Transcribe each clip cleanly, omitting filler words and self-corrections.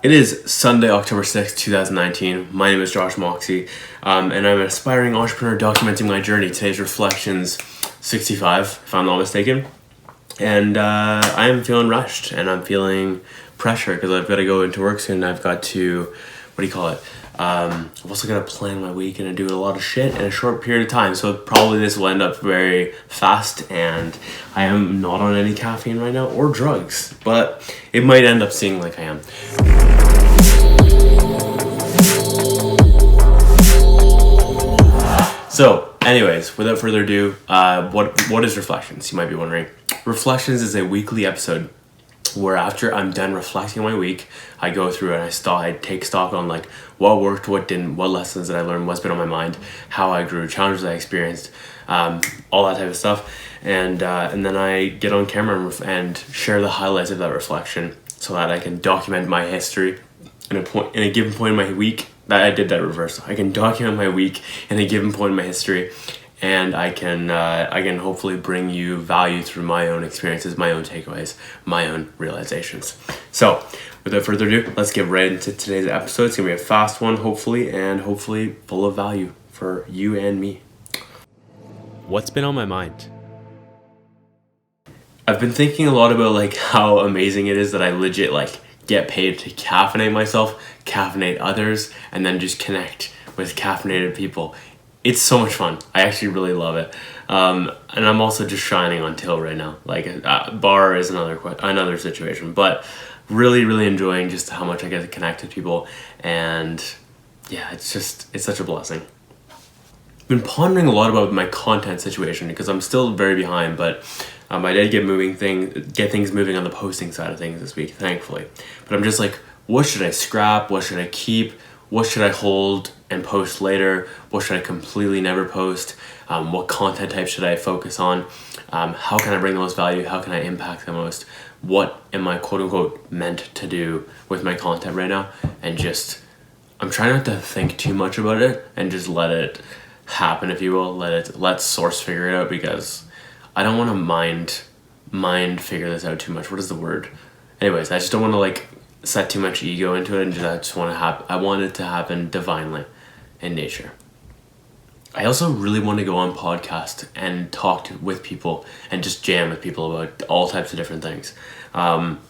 It is Sunday, October 6th, 2019. My name is Josh Moxey, and I'm an aspiring entrepreneur documenting my journey. Today's Reflections 65, if I'm not mistaken. And I am feeling rushed, and I'm feeling pressure because I've got to go into work soon. I've got to, I've also got to plan my week and do a lot of shit in a short period of time. So probably this will end up very fast, and I am not on any caffeine right now or drugs, but it might end up seeming like I am. So, anyways, without further ado, what is Reflections? You might be wondering. Reflections is a weekly episode where after I'm done reflecting on my week, I go through and I take stock on like what worked, what didn't, what lessons that I learned, what's been on my mind, how I grew, challenges I experienced, all that type of stuff, and then I get on camera and share the highlights of that reflection so that I can document my history in a given point in my week. I did that reverse. I can document my week in a given point in my history, and I can hopefully bring you value through my own experiences, my own takeaways, my own realizations. So, without further ado, let's get right into today's episode. It's gonna be a fast one, hopefully full of value for you and me. What's been on my mind? I've been thinking a lot about like how amazing it is that I legit like get paid to caffeinate myself, caffeinate others, and then just connect with caffeinated people. It's so much fun. I actually really love it. And I'm also just shining on till right now. Like bar is another situation, but really enjoying just how much I get to connect with people. And yeah, it's such a blessing. I've been pondering a lot about my content situation because I'm still very behind, but I did get things moving on the posting side of things this week, thankfully. But I'm just like, what should I scrap? What should I keep? What should I hold and post later? What should I completely never post? What content type should I focus on? How can I bring the most value? How can I impact the most? What am I quote unquote meant to do with my content right now? And I'm trying not to think too much about it and just let it happen, if you will. Let source figure it out, because I don't want to mind figure this out too much. What is the word? Anyways, I just don't want to like set too much ego into it, and I want it to happen divinely in nature. I also really want to go on podcast and talk with people and just jam with people about all types of different things. And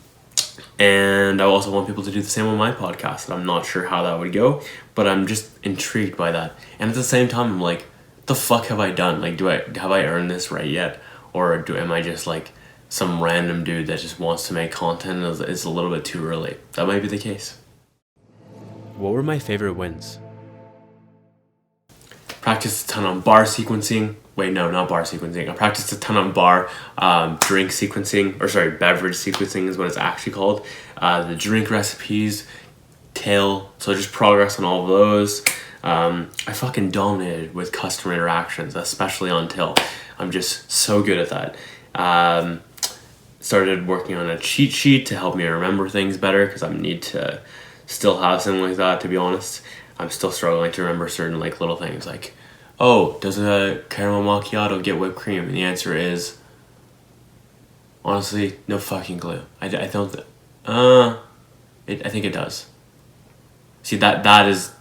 I also want people to do the same on my podcast. And I'm not sure how that would go, but I'm just intrigued by that. And at the same time, I'm like, the fuck have I done? Like, have I earned this right yet? Or am I just like some random dude that just wants to make content and it's a little bit too early? That might be the case. What were my favorite wins? Practiced a ton on bar sequencing. Wait, no, not bar sequencing. I practiced a ton on drink sequencing, beverage sequencing is what it's actually called. The drink recipes, so just progress on all of those. I fucking dominated with customer interactions, especially on till. I'm just so good at that. Started working on a cheat sheet to help me remember things better, because I need to still have something like that, to be honest. I'm still struggling to remember certain like little things like, oh, does a caramel macchiato get whipped cream? And the answer is, honestly, no fucking clue. I think it does. See, that is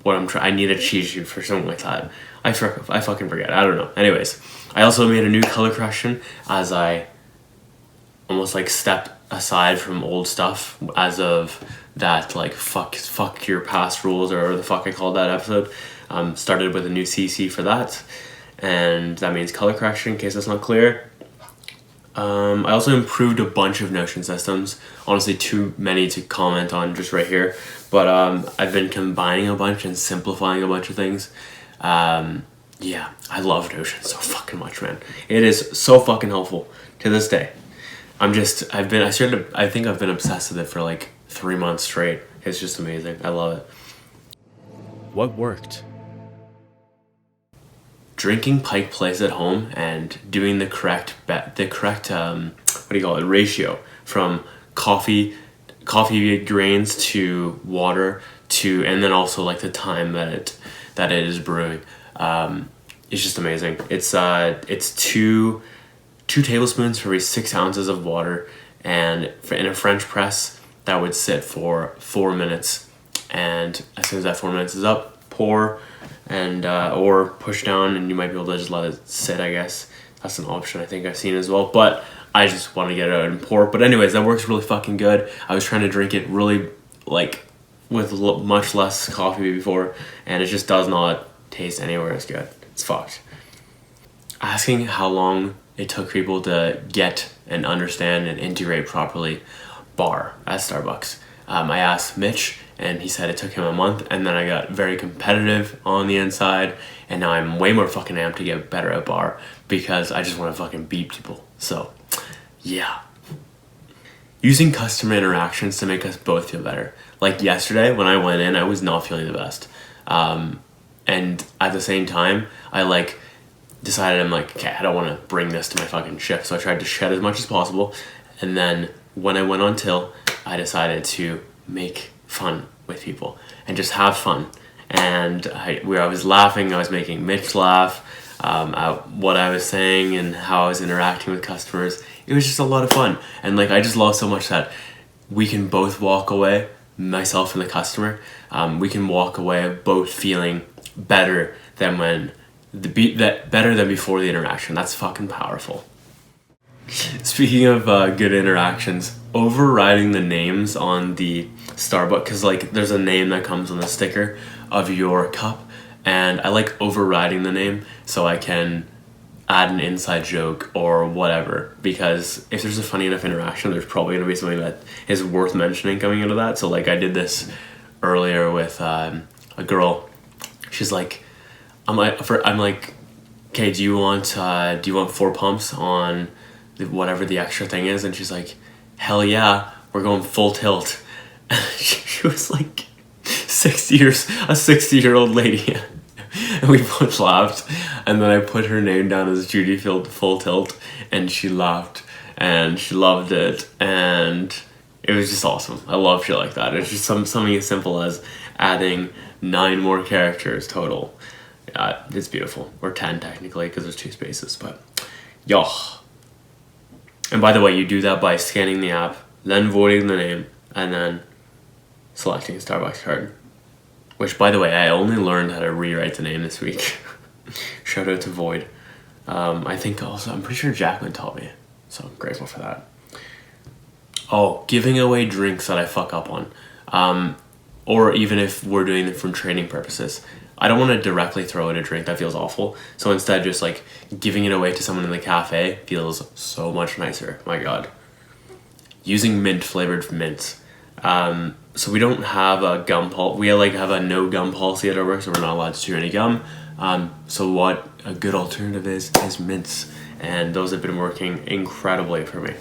what I'm trying. I need a cheat sheet for something like that. I fucking forget. I don't know. Anyways, I also made a new color correction as I almost like step aside from old stuff as of that, like fuck your past rules, or the fuck I called that episode. Started with a new CC for that, and that means color correction, in case that's not clear. I also improved a bunch of Notion systems. Honestly, too many to comment on just right here, but I've been combining a bunch and simplifying a bunch of things. Yeah, I love Notion so fucking much, man. It is so fucking helpful to this day. I think I've been obsessed with it for like 3 months straight. It's just amazing. I love it. What worked? Drinking Pike Place at home and doing the correct ratio from coffee grains to water and then also like the time that it is brewing. It's just amazing. It's 2 tablespoons for every 6 ounces of water, and in a French press, that would sit for 4 minutes, and as soon as that 4 minutes is up, pour, and or push down, and you might be able to just let it sit, I guess. That's an option I think I've seen as well, but I just want to get it out and pour. But anyways, that works really fucking good. I was trying to drink it really like with much less coffee before, and it just does not taste anywhere as good. It's fucked. Asking how long it took people to get and understand and integrate properly bar at Starbucks. I asked Mitch, and he said it took him a month, and then I got very competitive on the inside, and now I'm way more fucking amped to get better at bar because I just want to fucking beat people. So, yeah. Using customer interactions to make us both feel better. Like yesterday when I went in, I was not feeling the best. And at the same time, I decided, I'm like, okay, I don't want to bring this to my fucking shift. So I tried to shed as much as possible. And then when I went on till, I decided to make fun with people and just have fun. And I was laughing, I was making Mitch laugh at what I was saying and how I was interacting with customers. It was just a lot of fun. And I just love so much that we can both walk away, myself and the customer, we can walk away both feeling better than better than before the interaction. That's fucking powerful. Speaking of good interactions, overriding the names on the Starbucks, because there's a name that comes on the sticker of your cup, and I like overriding the name so I can add an inside joke or whatever, because if there's a funny enough interaction, there's probably going to be something that is worth mentioning coming into that. So I did this earlier with a girl. She's like, I'm like, okay, do you want 4 pumps on whatever the extra thing is? And she's like, hell yeah, we're going full tilt. And she was like a 60-year-old lady. And we both laughed, and then I put her name down as Judy Full Tilt, and she laughed, and she loved it, and it was just awesome. I love shit like that. It's just something as simple as adding 9 more characters total. It's beautiful. Or 10 technically, because there's 2 spaces, but yo. And by the way, you do that by scanning the app, then voiding the name, and then selecting a Starbucks card. Which, by the way, I only learned how to rewrite the name this week. Shout out to Void. I think also, I'm pretty sure Jacqueline taught me, so I'm grateful for that. Oh, giving away drinks that I fuck up on. Or even if we're doing it from training purposes. I don't want to directly throw in a drink, that feels awful. So instead, just giving it away to someone in the cafe feels so much nicer. My God. Using mint flavored mints. So we don't have a gum policy. We have a no gum policy at our work, so we're not allowed to chew any gum. So what a good alternative is mints, and those have been working incredibly for me.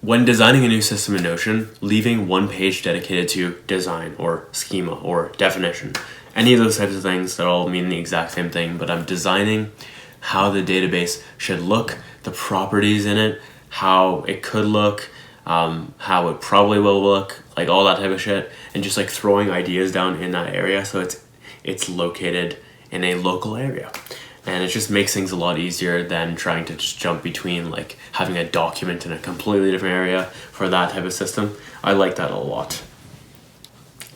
When designing a new system in Notion, leaving one page dedicated to design or schema or definition, any of those types of things that all mean the exact same thing, but I'm designing how the database should look, the properties in it, how it could look, how it probably will look, all that type of shit, and just throwing ideas down in that area so it's located in a local area. And it just makes things a lot easier than trying to just jump between having a document in a completely different area for that type of system. I like that a lot.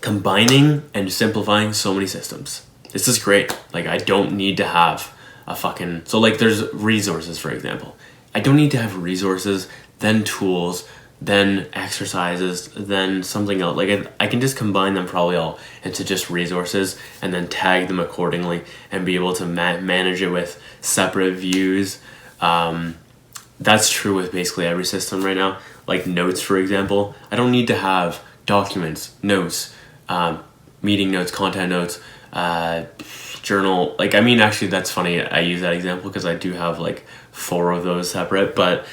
Combining and simplifying so many systems. This is great. I don't need to have a fucking... So there's resources, for example. I don't need to have resources, then tools, then exercises, then something else. I can just combine them probably all into just resources and then tag them accordingly and be able to manage it with separate views. That's true with basically every system right now. Notes, for example. I don't need to have documents, notes, meeting notes, content notes, journal. Actually, that's funny. I use that example because I do have 4 of those separate, but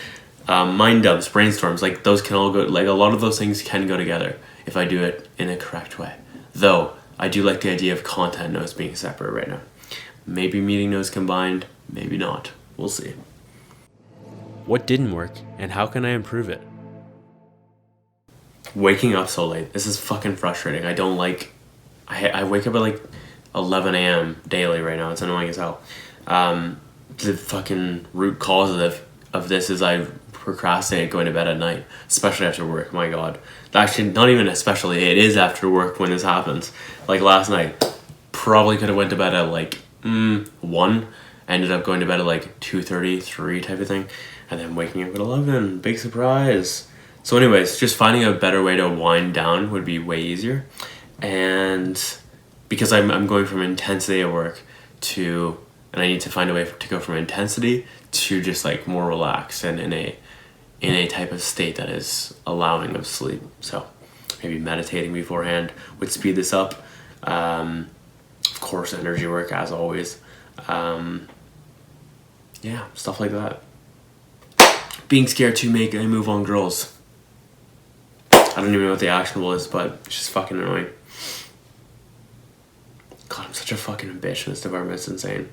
mind dumps, brainstorms, those can all go, a lot of those things can go together if I do it in a correct way. Though, I do like the idea of content notes being separate right now. Maybe meeting notes combined, maybe not. We'll see. What didn't work, and how can I improve it? Waking up so late. This is fucking frustrating. I don't I wake up at 11 a.m. daily right now. It's annoying as hell. The fucking root cause of of this is I procrastinate going to bed at night, especially after work. My God, actually, not even especially. It is after work when this happens. Like last night, probably could have went to bed at like 1. Ended up going to bed at like 2:30, 3 type of thing, and then waking up at 11. Big surprise. So, anyways, just finding a better way to wind down would be way easier, and because I'm going from intensity at work to, and I need to find a way to go from intensity to just like more relaxed and in a type of state that is allowing of sleep. So maybe meditating beforehand would speed this up. Of course, energy work as always. Yeah, stuff like that. Being scared to make a move on girls. I don't even know what the actionable is, but it's just fucking annoying. God, I'm such a fucking bitch in this department. It's insane.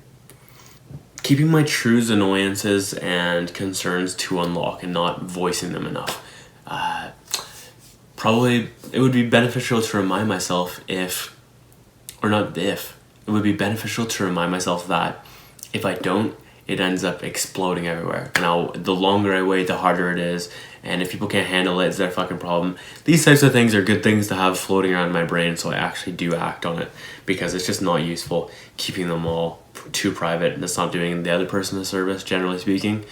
Keeping my true annoyances and concerns to unlock and not voicing them enough. Probably it would be beneficial to remind myself it would be beneficial to remind myself that if I don't, it ends up exploding everywhere. And the longer I wait, the harder it is. And if people can't handle it, it's their fucking problem. These types of things are good things to have floating around in my brain, so I actually do act on it, because it's just not useful keeping them all too private, and it's not doing the other person a service, generally speaking.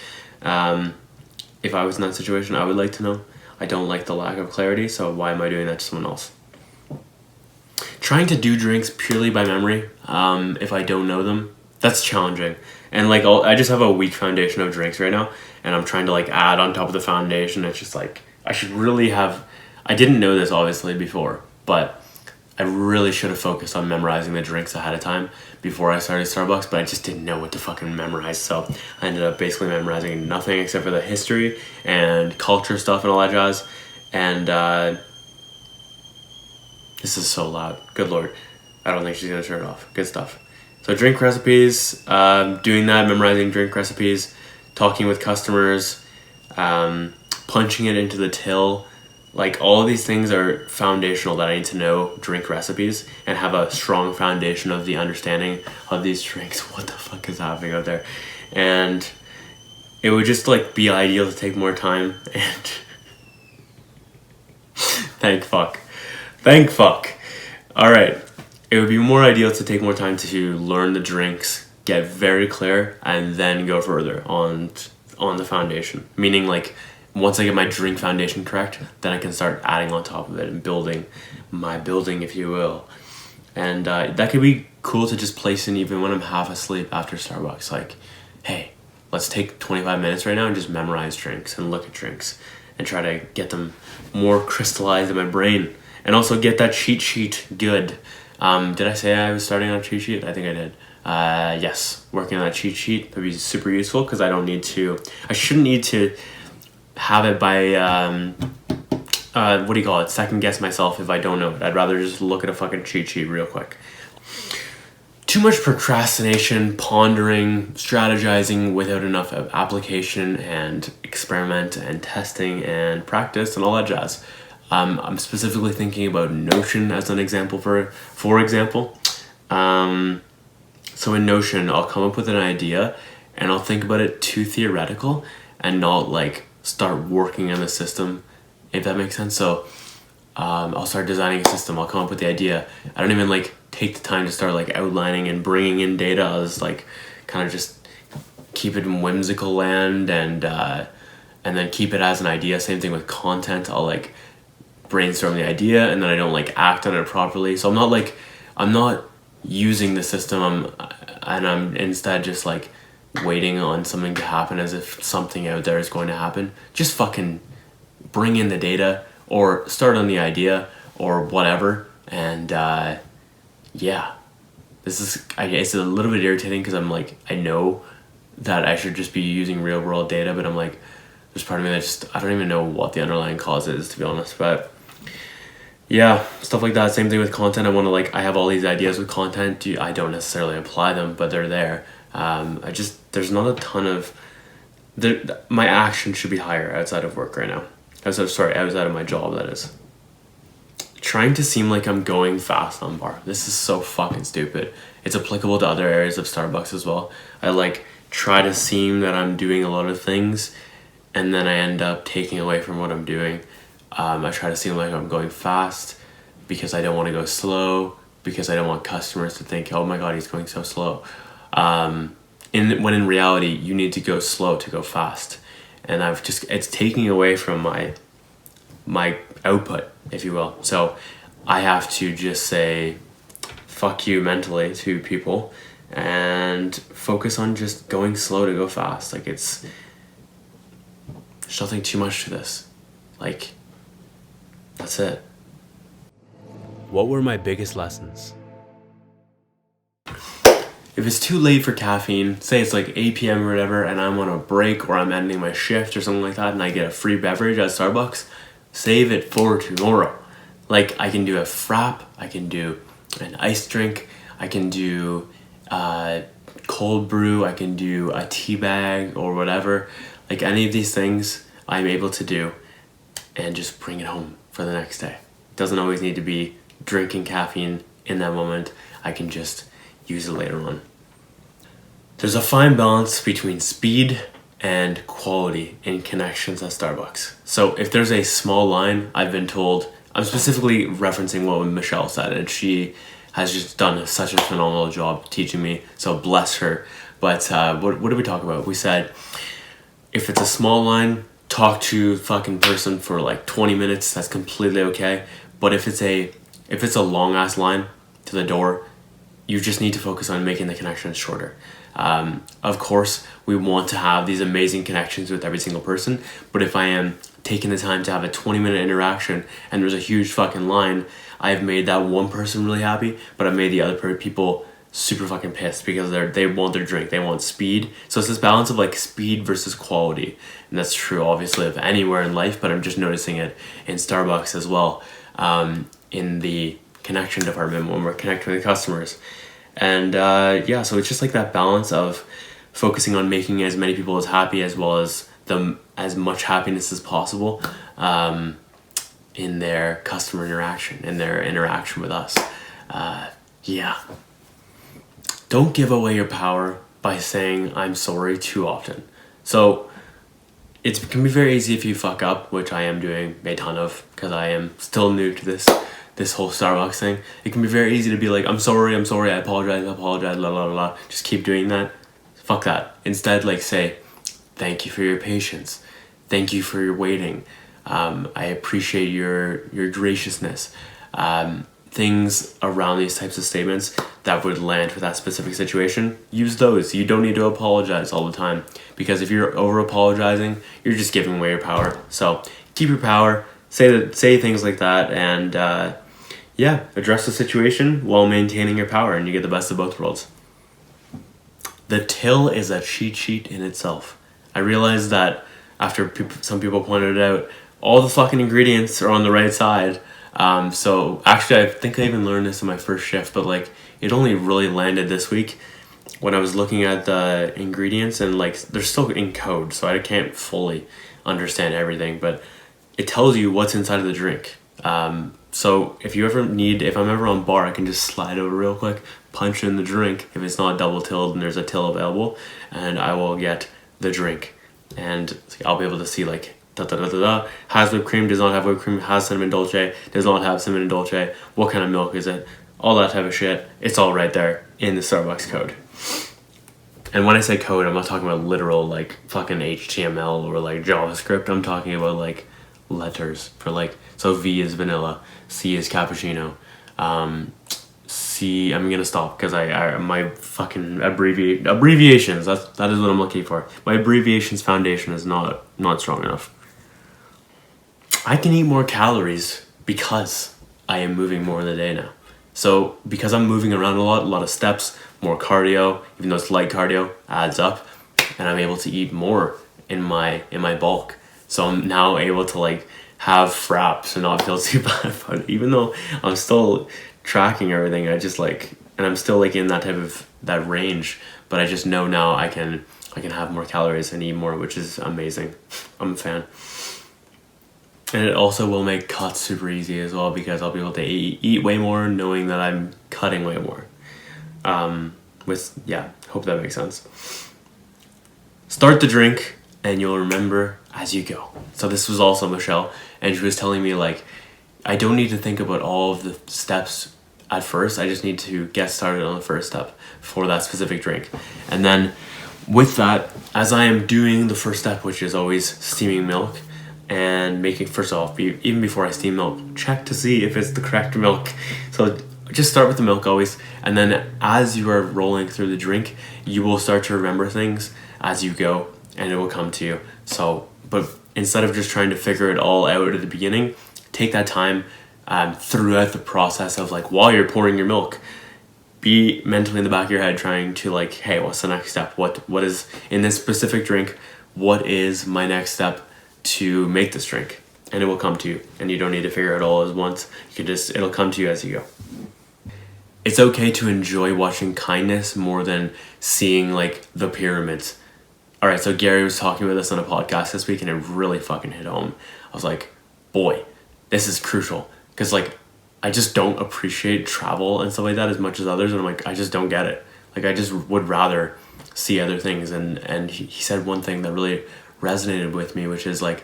If I was in that situation, I would like to know. I don't like the lack of clarity, so why am I doing that to someone else? Trying to do drinks purely by memory, if I don't know them, that's challenging. And like I just have a weak foundation of drinks right now, and I'm trying to like add on top of the foundation. It's just like I should really have. I didn't know this obviously before, but I really should have focused on memorizing the drinks ahead of time before I started Starbucks, but I just didn't know what to fucking memorize. So I ended up basically memorizing nothing except for the history and culture stuff and all that jazz. And this is so loud. Good Lord. I don't think she's gonna turn it off. Good stuff. So drink recipes, doing that, memorizing drink recipes, talking with customers, punching it into the till. Like all of these things are foundational that I need to know drink recipes and have a strong foundation of the understanding of these drinks. What the fuck is happening out there? And it would just like be ideal to take more time and thank fuck. All right. It would be more ideal to take more time to learn the drinks, get very clear, and then go further on the foundation. Meaning like once I get my drink foundation correct, then I can start adding on top of it and building my building, if you will. And that could be cool to just place in even when I'm half asleep after Starbucks. Like, hey, let's take 25 minutes right now and just memorize drinks and look at drinks and try to get them more crystallized in my brain. And also get that cheat sheet good. Did I say I was starting on a cheat sheet? I think I did. Yes, working on that cheat sheet would be super useful because I shouldn't need to have it by, second guess myself if I don't know it. I'd rather just look at a fucking cheat sheet real quick. Too much procrastination, pondering, strategizing without enough of application and experiment and testing and practice and all that jazz. I'm specifically thinking about Notion as an example for example. So in Notion, I'll come up with an idea and I'll think about it too theoretical and not like start working in the system, if that makes sense. So I'll start designing a system. I'll come up with the idea. I don't even like take the time to start like outlining and bringing in data. I'll just like kind of just keep it in whimsical land and then keep it as an idea. Same thing with content. I'll like brainstorm the idea and then I don't like act on it properly. So I'm not using the system. I'm instead just like waiting on something to happen as if something out there is going to happen. Just fucking bring in the data or start on the idea or whatever. And yeah, it's a little bit irritating because I'm like, I know that I should just be using real world data, but I'm like, there's part of me that I don't even know what the underlying cause is, to be honest. But yeah, stuff like that. Same thing with content. I have all these ideas with content. I don't necessarily apply them, but they're there. There's not a ton of, my action should be higher outside of work right now. Outside of my job, that is. Trying to seem like I'm going fast on bar. This is so fucking stupid. It's applicable to other areas of Starbucks as well. I like try to seem that I'm doing a lot of things, and then I end up taking away from what I'm doing. I try to seem like I'm going fast because I don't want to go slow, because I don't want customers to think, oh my god, he's going so slow. When in reality, you need to go slow to go fast. And it's taking away from my output, if you will. So I have to just say fuck you mentally to people and focus on just going slow to go fast. Like, there's nothing too much to this. Like, that's it. What were my biggest lessons? If it's too late for caffeine, say it's like 8 p.m. or whatever, and I'm on a break or I'm ending my shift or something like that, and I get a free beverage at Starbucks, save it for tomorrow. Like, I can do a frap, I can do an iced drink, I can do cold brew, I can do a tea bag or whatever. Like, any of these things I'm able to do and just bring it home for the next day. It doesn't always need to be drinking caffeine in that moment. I can just use it later on. There's a fine balance between speed and quality in connections at Starbucks. So if there's a small line, I've been told, I'm specifically referencing what Michelle said, and she has just done such a phenomenal job teaching me, so bless her. But what did we talk about? We said, if it's a small line, talk to a fucking person for like 20 minutes, that's completely okay. But if it's a long ass line to the door, you just need to focus on making the connections shorter. Of course, we want to have these amazing connections with every single person, but if I am taking the time to have a 20-minute interaction and there's a huge fucking line, I've made that one person really happy, but I've made the other people super fucking pissed because they want their drink, they want speed. So it's this balance of like speed versus quality, and that's true obviously of anywhere in life, but I'm just noticing it in Starbucks as well, in the connection department when we're connecting with customers. And yeah, so it's just like that balance of focusing on making as many people as happy as well as as much happiness as possible in their customer interaction, in their interaction with us. Yeah. Don't give away your power by saying I'm sorry too often. So it can be very easy if you fuck up, which I am doing a ton of because I am still new to this whole Starbucks thing. It can be very easy to be like, I'm sorry, I apologize, la la la. Just keep doing that. Fuck that. Instead, like, say, thank you for your patience. Thank you for your waiting. I appreciate your graciousness. Things around these types of statements that would land for that specific situation, use those. You don't need to apologize all the time, because if you're over apologizing, you're just giving away your power. So keep your power, say things like that, and yeah, address the situation while maintaining your power, and you get the best of both worlds. The till is a cheat sheet in itself. I realized that after some people pointed it out, all the fucking ingredients are on the right side. So actually, I think I even learned this in my first shift, but like, it only really landed this week when I was looking at the ingredients, and like, they're still in code, so I can't fully understand everything, but it tells you what's inside of the drink. So if I'm ever on bar, I can just slide over real quick, punch in the drink if it's not double tilled and there's a till available, and I will get the drink, and I'll be able to see like, has whipped cream, does not have whipped cream, has cinnamon dolce, does not have cinnamon dolce, what kind of milk is it, all that type of shit. It's all right there in the Starbucks code. And when I say code, I'm not talking about literal like fucking HTML or like JavaScript. I'm talking about like letters for like, so V is vanilla, C is cappuccino, C, I'm gonna stop because my fucking abbreviations, that is what I'm looking for. My abbreviations foundation is not strong enough. I can eat more calories because I am moving more in the day now. So because I'm moving around a lot of steps, more cardio, even though it's light cardio, adds up, and I'm able to eat more in my bulk. So I'm now able to like have fraps and not feel too bad about it, even though I'm still tracking everything. I just like, and I'm still like in that range, but I just know now I can have more calories and eat more, which is amazing. I'm a fan. And it also will make cuts super easy as well, because I'll be able to eat way more knowing that I'm cutting way more. Hope that makes sense. Start the drink and you'll remember as you go. So this was also Michelle, and she was telling me like, I don't need to think about all of the steps at first. I just need to get started on the first step for that specific drink. And then with that, as I am doing the first step, which is always steaming milk and making, first off, even before I steam milk, check to see if it's the correct milk. So just start with the milk always. And then as you are rolling through the drink, you will start to remember things as you go and it will come to you. So, but instead of just trying to figure it all out at the beginning, take that time throughout the process of like, while you're pouring your milk, be mentally in the back of your head trying to like, hey, what's the next step? What is in this specific drink? What is my next step to make this drink? And it will come to you, and you don't need to figure it all at once. You can just, it'll come to you as you go. It's okay to enjoy watching kindness more than seeing like the pyramids. All right, so Gary was talking with us on a podcast this week, and it really fucking hit home. I was like, boy, this is crucial, because like I just don't appreciate travel and stuff like that as much as others, and I'm like, I just don't get it. Like I just would rather see other things, and he said one thing that really resonated with me, which is like,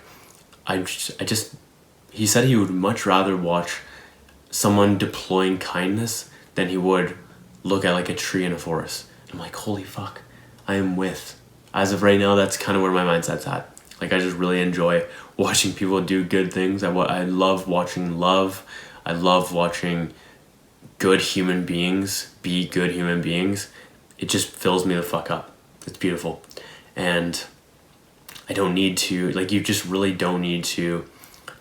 he said he would much rather watch someone deploying kindness than he would look at like a tree in a forest. I'm like, holy fuck, I am with. As of right now, that's kind of where my mindset's at. Like I just really enjoy watching people do good things. I love watching love. I love watching good human beings be good human beings. It just fills me the fuck up. It's beautiful. And I don't need to, like, you just really don't need to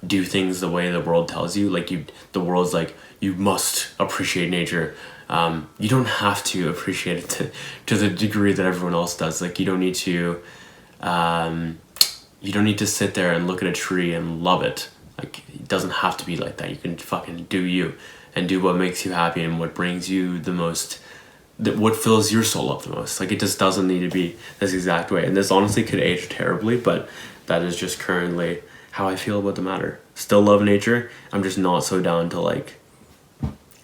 do things the way the world tells you. Like the world's like, you must appreciate nature. You don't have to appreciate it to the degree that everyone else does. Like you don't need to sit there and look at a tree and love it. Like it doesn't have to be like that. You can fucking do you and do what makes you happy and what brings you the most, what fills your soul up the most. Like it just doesn't need to be this exact way. And this honestly could age terribly, but that is just currently how I feel about the matter. Still love nature. I'm just not so down to like,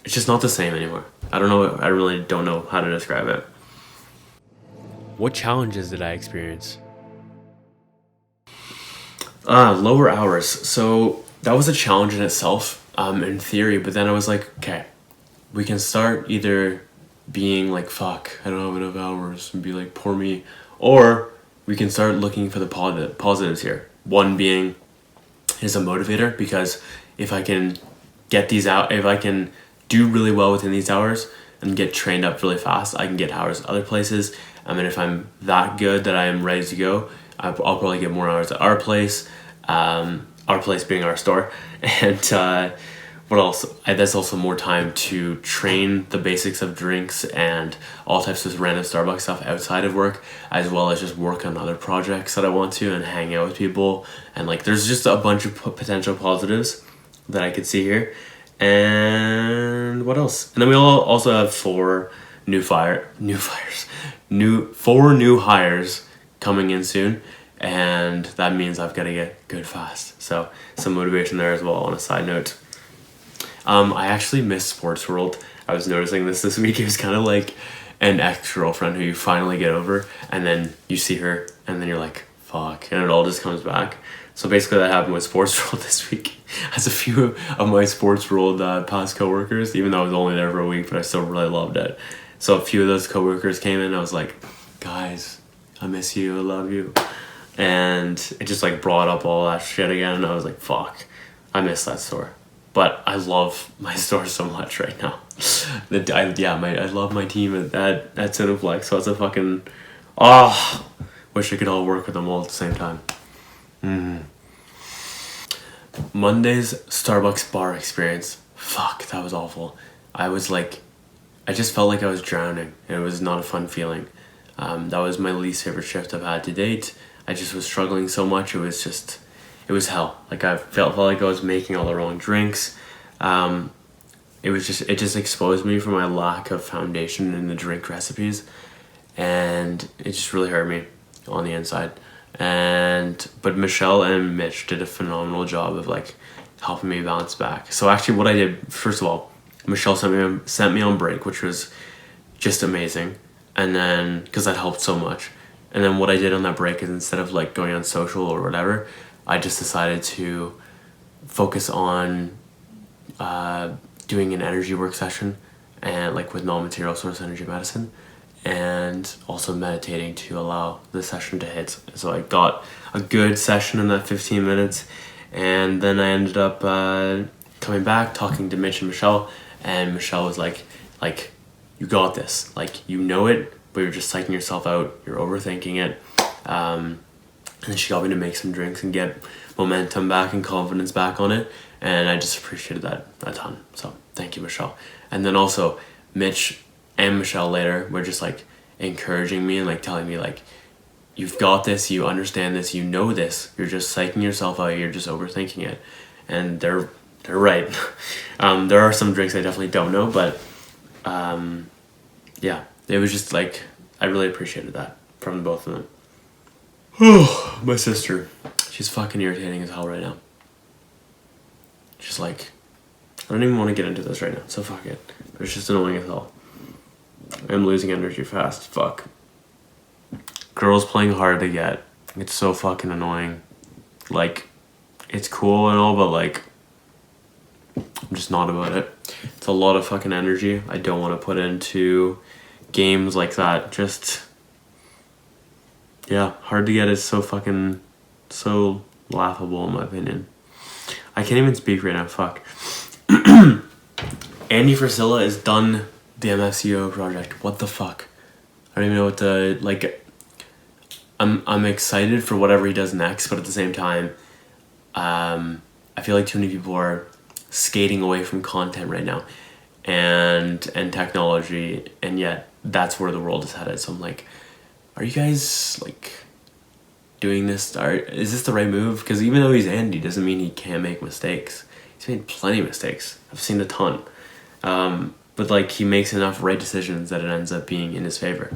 it's just not the same anymore. I don't know. I really don't know how to describe it. What challenges did I experience? Lower hours. So that was a challenge in itself, in theory, but then I was like, okay, we can start either being like, fuck, I don't have enough hours, and be like, poor me, or we can start looking for the positives here. One being is a motivator, because if I can get these out, if I can do really well within these hours and get trained up really fast, I can get hours other places. I mean, if I'm that good that I am ready to go, I'll probably get more hours at our place being our store. And what else? That's also more time to train the basics of drinks and all types of random Starbucks stuff outside of work, as well as just work on other projects that I want to and hang out with people. And like, there's just a bunch of potential positives that I could see here. And what else? And then we also have four new hires coming in soon, and that means I've got to get good fast. So some motivation there as well. On a side note, I actually miss Sports World. I was noticing this week. It was kind of like an ex-girlfriend who you finally get over, and then you see her, and then you're like, fuck, and it all just comes back. So basically that happened with Sports World this week. As a few of my Sports World past coworkers, even though I was only there for a week, but I still really loved it. So a few of those coworkers came in, I was like, guys, I miss you, I love you. And it just like brought up all that shit again, and I was like, fuck, I miss that store. But I love my store so much right now. I love my team at Cineplex, so it's a fucking, wish I could all work with them all at the same time. Monday's Starbucks bar experience. Fuck, that was awful. I just felt like I was drowning, and it was not a fun feeling. That was my least favorite shift I've had to date. I just was struggling so much. It was hell. Like I felt like I was making all the wrong drinks. It just exposed me for my lack of foundation in the drink recipes, and it just really hurt me on the inside. But Michelle and Mitch did a phenomenal job of like helping me bounce back. So actually what I did, first of all, Michelle sent me on break, which was just amazing. And then, because that helped so much. And then what I did on that break is, instead of like going on social or whatever, I just decided to focus on doing an energy work session, and like with non-material source energy medicine, and also meditating to allow the session to hit. So I got a good session in that 15 minutes, and then I ended up coming back, talking to Mitch and Michelle, and Michelle was like, you got this, like, you know it, but you're just psyching yourself out, you're overthinking it. And then she got me to make some drinks and get momentum back and confidence back on it, and I just appreciated that a ton. So thank you, Michelle. And then also Mitch and Michelle later were just like encouraging me and like telling me like, you've got this, you understand this, you know this, you're just psyching yourself out, you're just overthinking it. And they're right. There are some drinks I definitely don't know, but yeah, it was just like, I really appreciated that from both of them. Oh, my sister, she's fucking irritating as hell right now. She's like, I don't even want to get into this right now, so fuck it. But it's just annoying as hell. I'm losing energy fast. Fuck. Girls playing hard to get. It's so fucking annoying. Like, it's cool and all, but like, I'm just not about it. It's a lot of fucking energy I don't want to put into games like that. Just, yeah, hard to get is so fucking, so laughable in my opinion. I can't even speak right now, fuck. Andy Frisella is done the MFCEO project. What the fuck? I don't even know what to, like, I'm excited for whatever he does next, but at the same time, I feel like too many people are skating away from content right now and technology, and yet that's where the world is headed. So I'm like, are you guys like doing this? Is this the right move? Because even though he's Andy, doesn't mean he can't make mistakes. He's made plenty of mistakes. I've seen a ton. But like, he makes enough right decisions that it ends up being in his favor.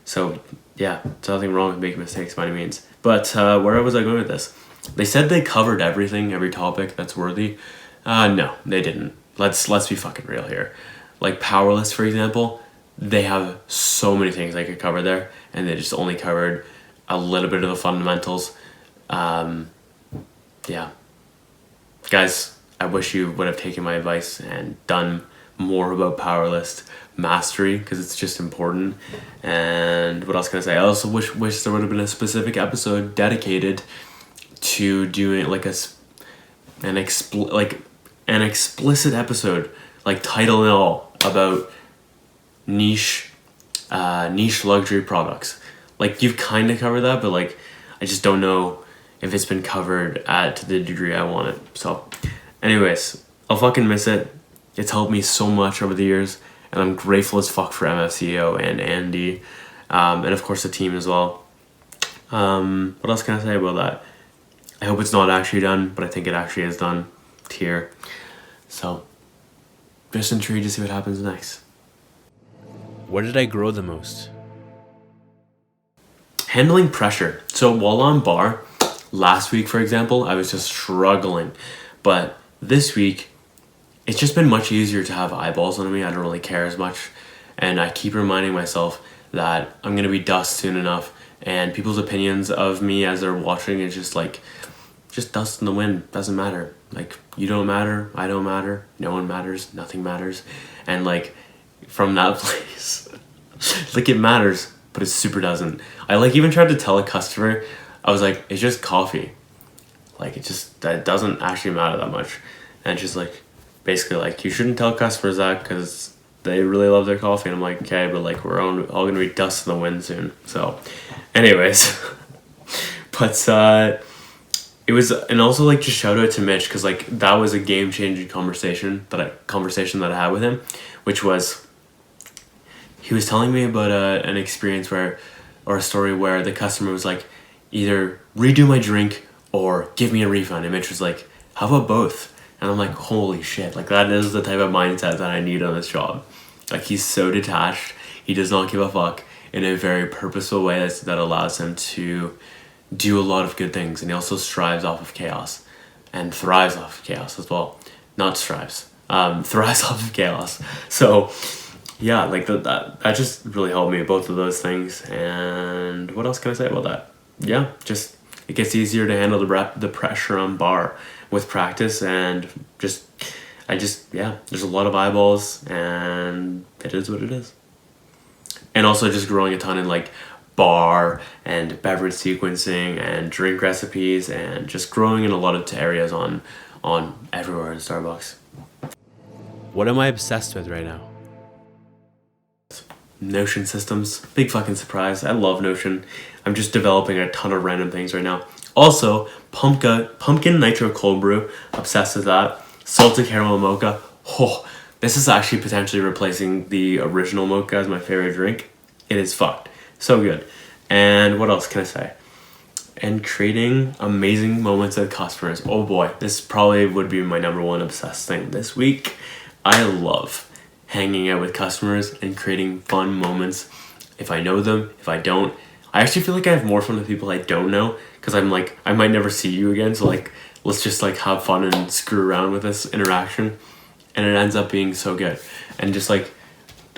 So yeah, there's nothing wrong with making mistakes by any means. But where was I going with this? They said they covered everything, every topic that's worthy. No, they didn't. Let's be fucking real here. Like Powerless, for example, they have so many things they could cover there, and they just only covered a little bit of the fundamentals. Yeah. Guys, I wish you would have taken my advice and done more about Powerless mastery, because it's just important. And what else can I say? I also wish there would have been a specific episode dedicated to doing like an explicit episode, like title and all, about niche luxury products. Like, you've kind of covered that, but like, I just don't know if it's been covered at the degree I want it. So anyways, I'll fucking miss it. It's helped me so much over the years, and I'm grateful as fuck for MFCEO and Andy, and of course the team as well. What else can I say about that? I hope it's not actually done, but I think it actually is done here. So just intrigued to see what happens next. Where did I grow the most? Handling pressure. So while on bar, last week, for example, I was just struggling. But this week, it's just been much easier to have eyeballs on me. I don't really care as much. And I keep reminding myself that I'm going to be dust soon enough. And people's opinions of me as they're watching is just like, just dust in the wind. Doesn't matter. Like, you don't matter. I don't matter. No one matters. Nothing matters. And like, from that place, like, it matters, but it super doesn't. I like even tried to tell a customer, I was like, it's just coffee. Like, that doesn't actually matter that much. And she's like, basically like, you shouldn't tell customers that because they really love their coffee. And I'm like, okay, but like, we're all gonna be dust in the wind soon. So anyways, but it was, and also like, just shout out to Mitch, because like, that was a game-changing conversation that I had with him, which was, he was telling me about an experience or a story where the customer was like, either redo my drink or give me a refund. And Mitch was like, how about both? And I'm like, holy shit, like, that is the type of mindset that I need on this job. Like, he's so detached. He does not give a fuck, in a very purposeful way that allows him to do a lot of good things. And he also strives off of chaos and thrives off of chaos as well. Not strives, thrives off of chaos. So yeah, like that just really helped me, both of those things. And what else can I say about that? Yeah, just it gets easier to handle the pressure on bar with practice, and yeah, there's a lot of eyeballs, and it is what it is. And also just growing a ton in like bar and beverage sequencing and drink recipes, and just growing in a lot of areas on everywhere in Starbucks. What am I obsessed with right now? Notion systems. Big fucking surprise. I love Notion. I'm just developing a ton of random things right now. Also, pumpkin nitro cold brew. Obsessed with that. Salted caramel mocha. Oh, this is actually potentially replacing the original mocha as my favorite drink. It is fucked. So good. And what else can I say? And creating amazing moments with customers. Oh boy, this probably would be my number one obsessed thing this week. I love hanging out with customers and creating fun moments. If I know them, if I don't, I actually feel like I have more fun with people I don't know, because I'm like, I might never see you again, so like, let's just like have fun and screw around with this interaction. And it ends up being so good. And just like,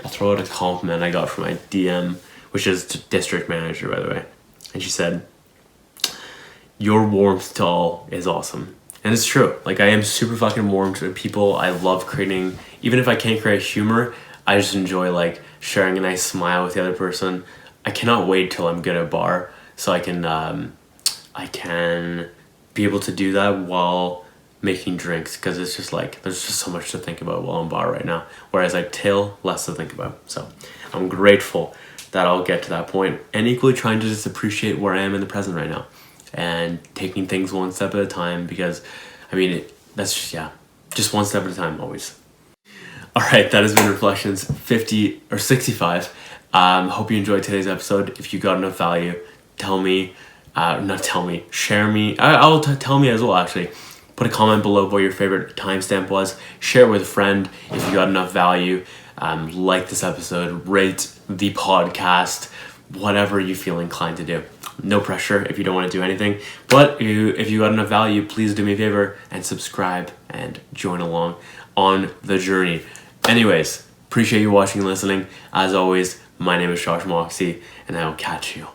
I'll throw out a compliment I got from my DM, which is district manager, by the way. And she said, "Your warmth to all is awesome." And it's true. Like, I am super fucking warm to people. I love creating, even if I can't create humor, I just enjoy like sharing a nice smile with the other person. I cannot wait till I'm good at bar, so I can be able to do that while making drinks, because it's just like, there's just so much to think about while I'm bar right now, whereas I till less to think about. So I'm grateful that I'll get to that point, and equally trying to just appreciate where I am in the present right now, and taking things one step at a time, because I mean, that's just, yeah, just one step at a time always. All right, that has been Reflections 50 or 65. Hope you enjoyed today's episode. If you got enough value, tell me, share me. Tell me as well, actually. Put a comment below what your favorite timestamp was. Share it with a friend if you got enough value. Like this episode, rate the podcast, whatever you feel inclined to do. No pressure if you don't want to do anything. But if you got enough value, please do me a favor and subscribe and join along on the journey. Anyways, appreciate you watching and listening. As always, my name is Josh Moxey, and I will catch you